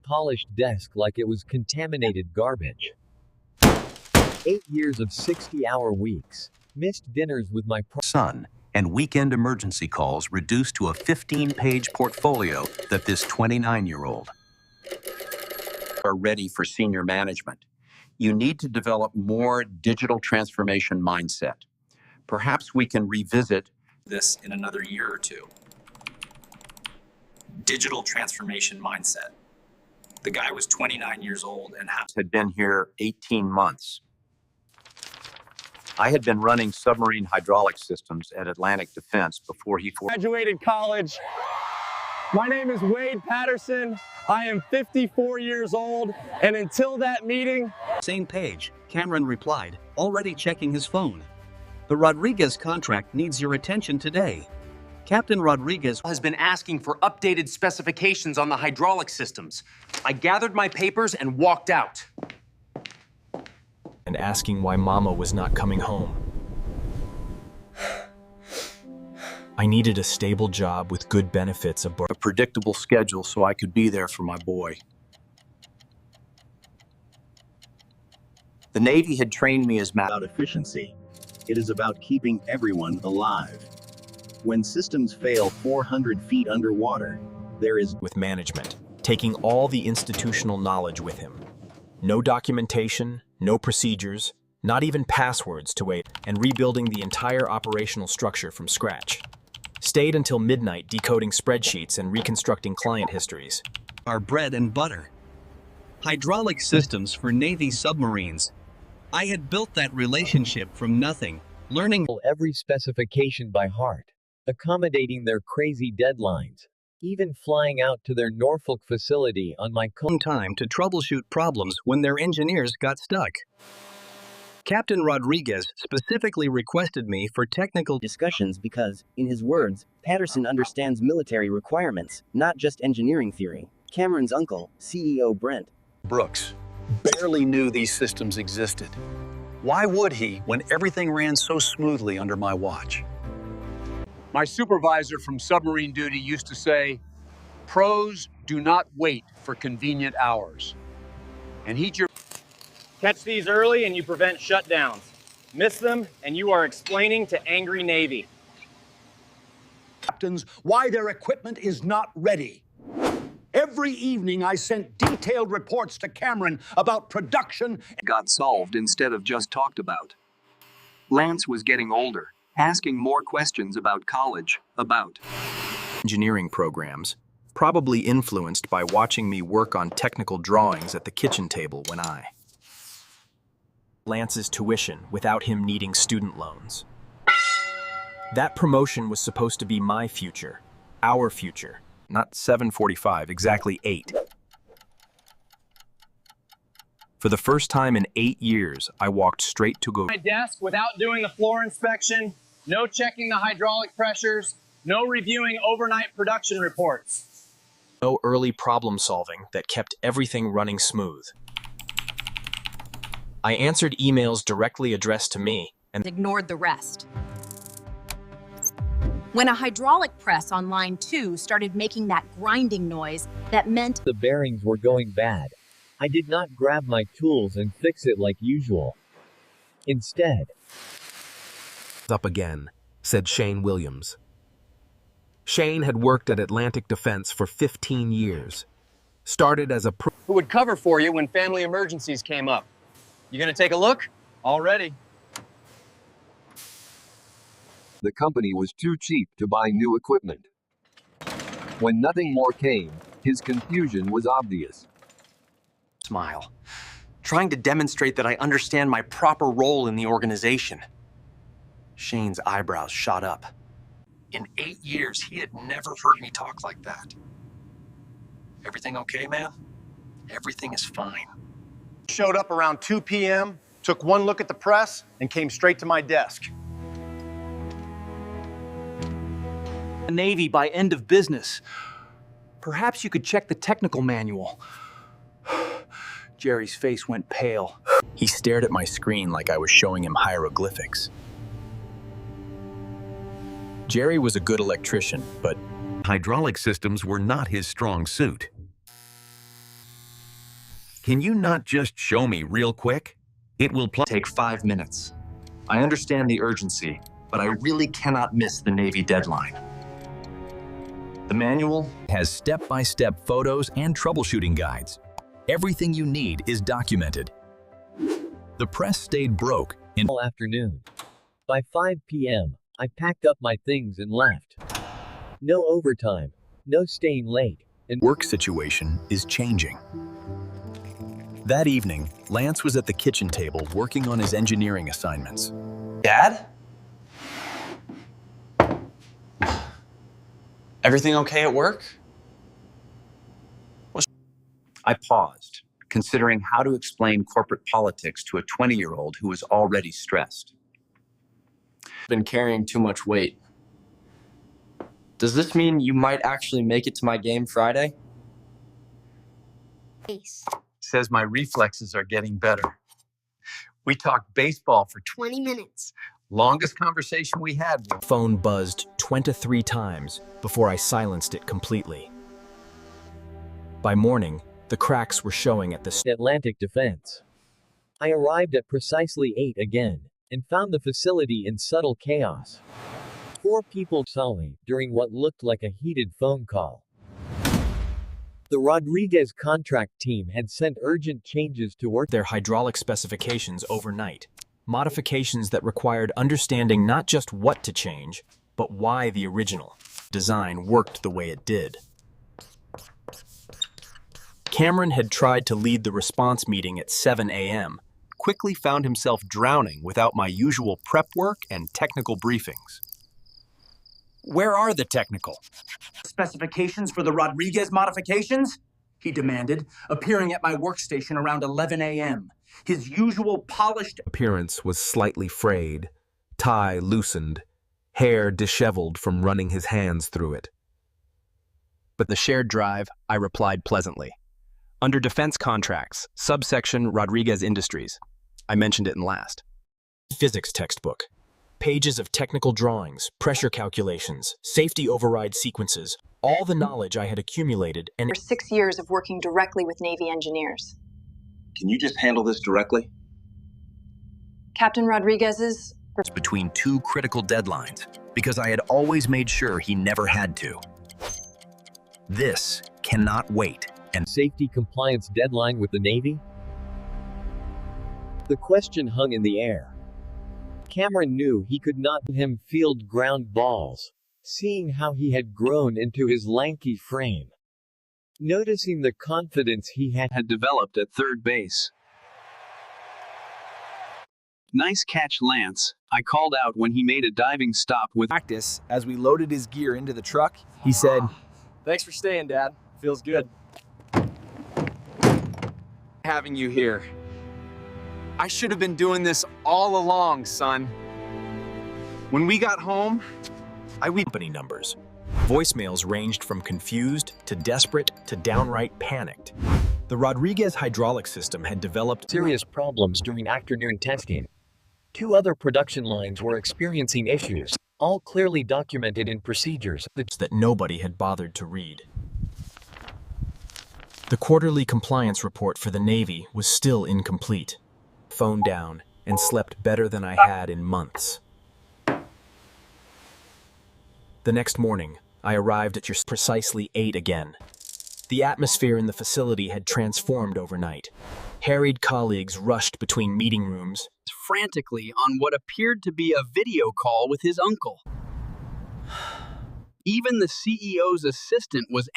polished desk like it was contaminated garbage. 8 years of 60-hour weeks. Missed dinners with my son, and weekend emergency calls reduced to a 15-page portfolio that this 29-year-old are ready for senior management. You need to develop more digital transformation mindset. Perhaps we can revisit this in another year or two. Digital transformation mindset. The guy was 29 years old and had been here 18 months. I had been running submarine hydraulic systems at Atlantic Defense before he graduated college. My name is Wade Patterson. I am 54 years old, and until that meeting... Same page, Cameron replied, already checking his phone. The Rodriguez contract needs your attention today. Captain Rodriguez has been asking for updated specifications on the hydraulic systems. I gathered my papers and walked out. And asking why Mama was not coming home. I needed a stable job with good benefits, a predictable schedule so I could be there for my boy. The Navy had trained me as about efficiency. It is about keeping everyone alive. When systems fail 400 feet underwater, there is with management, taking all the institutional knowledge with him. No documentation, no procedures, not even passwords to wait, and rebuilding the entire operational structure from scratch. Stayed until midnight decoding spreadsheets and reconstructing client histories. Our bread and butter. Hydraulic systems for Navy submarines. I had built that relationship from nothing, learning every specification by heart, accommodating their crazy deadlines, even flying out to their Norfolk facility on my own time to troubleshoot problems when their engineers got stuck. Captain Rodriguez specifically requested me for technical discussions because, in his words, Patterson understands military requirements, not just engineering theory. Cameron's uncle, CEO Brent Brooks, barely knew these systems existed. Why would he when everything ran so smoothly under my watch? My supervisor from submarine duty used to say, pros do not wait for convenient hours. And heed your... Catch these early and you prevent shutdowns. Miss them and you are explaining to angry Navy captains why their equipment is not ready. Every evening I sent detailed reports to Cameron about production. Got solved instead of just talked about. Lance was getting older, asking more questions about college, about engineering programs, probably influenced by watching me work on technical drawings at the kitchen table when I Lance's tuition without him needing student loans. That promotion was supposed to be my future, our future, not 7:45, exactly 8. For the first time in 8 years, I walked straight to my desk without doing the floor inspection, no checking the hydraulic pressures, no reviewing overnight production reports. No early problem solving that kept everything running smooth. I answered emails directly addressed to me and ignored the rest. When a hydraulic press on line 2 started making that grinding noise, that meant the bearings were going bad. I did not grab my tools and fix it like usual. Instead, up again, said Shane Williams. Shane had worked at Atlantic Defense for 15 years. Started as a who would cover for you when family emergencies came up. You gonna take a look? All ready. The company was too cheap to buy new equipment. When nothing more came, his confusion was obvious. Smile, trying to demonstrate that I understand my proper role in the organization. Shane's eyebrows shot up. In 8 years, he had never heard me talk like that. Everything okay, man? Everything is fine. Showed up around 2 p.m., took one look at the press, and came straight to my desk. The Navy by end of business. Perhaps you could check the technical manual. Jerry's face went pale. He stared at my screen like I was showing him hieroglyphics. Jerry was a good electrician, but hydraulic systems were not his strong suit. Can you not just show me real quick? It will take 5 minutes. I understand the urgency, but I really cannot miss the Navy deadline. The manual has step-by-step photos and troubleshooting guides. Everything you need is documented. The press stayed broke all afternoon. By 5 p.m., I packed up my things and left. No overtime, no staying late, and work situation is changing. That evening, Lance was at the kitchen table working on his engineering assignments. Dad? Everything okay at work? I paused, considering how to explain corporate politics to a 20-year-old who was already stressed. Been carrying too much weight. Does this mean you might actually make it to my game Friday? Says my reflexes are getting better. We talked baseball for 20 minutes. Longest conversation we had. Phone buzzed 23 times before I silenced it completely. By morning, the cracks were showing at the Atlantic Defense. I arrived at precisely 8 again, and found the facility in subtle chaos. 4 people solely during what looked like a heated phone call. The Rodriguez contract team had sent urgent changes to work their hydraulic specifications overnight. Modifications that required understanding not just what to change, but why the original design worked the way it did. Cameron had tried to lead the response meeting at 7 a.m., quickly found himself drowning without my usual prep work and technical briefings. Where are the technical specifications for the Rodriguez modifications? He demanded, appearing at my workstation around 11 a.m. His usual polished appearance was slightly frayed, tie loosened, hair disheveled from running his hands through it. But the shared drive, I replied pleasantly. Under defense contracts, subsection Rodriguez Industries. I mentioned it in last. Physics textbook. Pages of technical drawings, pressure calculations, safety override sequences, all the knowledge I had accumulated and for 6 years of working directly with Navy engineers. Can you just handle this directly? Captain Rodriguez's between 2 critical deadlines, because I had always made sure he never had to. This cannot wait. And safety compliance deadline with the Navy? The question hung in the air. Cameron knew he could not let him field ground balls, seeing how he had grown into his lanky frame. Noticing the confidence he had developed at third base. Nice catch, Lance, I called out when he made a diving stop with practice. As we loaded his gear into the truck, he said, "Thanks for staying, Dad. Feels good having you here. I should have been doing this all along, son." When we got home, company numbers. Voicemails ranged from confused to desperate to downright panicked. The Rodriguez hydraulic system had developed serious problems during afternoon testing. 2 other production lines were experiencing issues, all clearly documented in procedures that nobody had bothered to read. The quarterly compliance report for the Navy was still incomplete. Phoned down and slept better than I had in months. The next morning, I arrived at your precisely 8 again. The atmosphere in the facility had transformed overnight. Harried colleagues rushed between meeting rooms, frantically on what appeared to be a video call with his uncle. Even the CEO's assistant was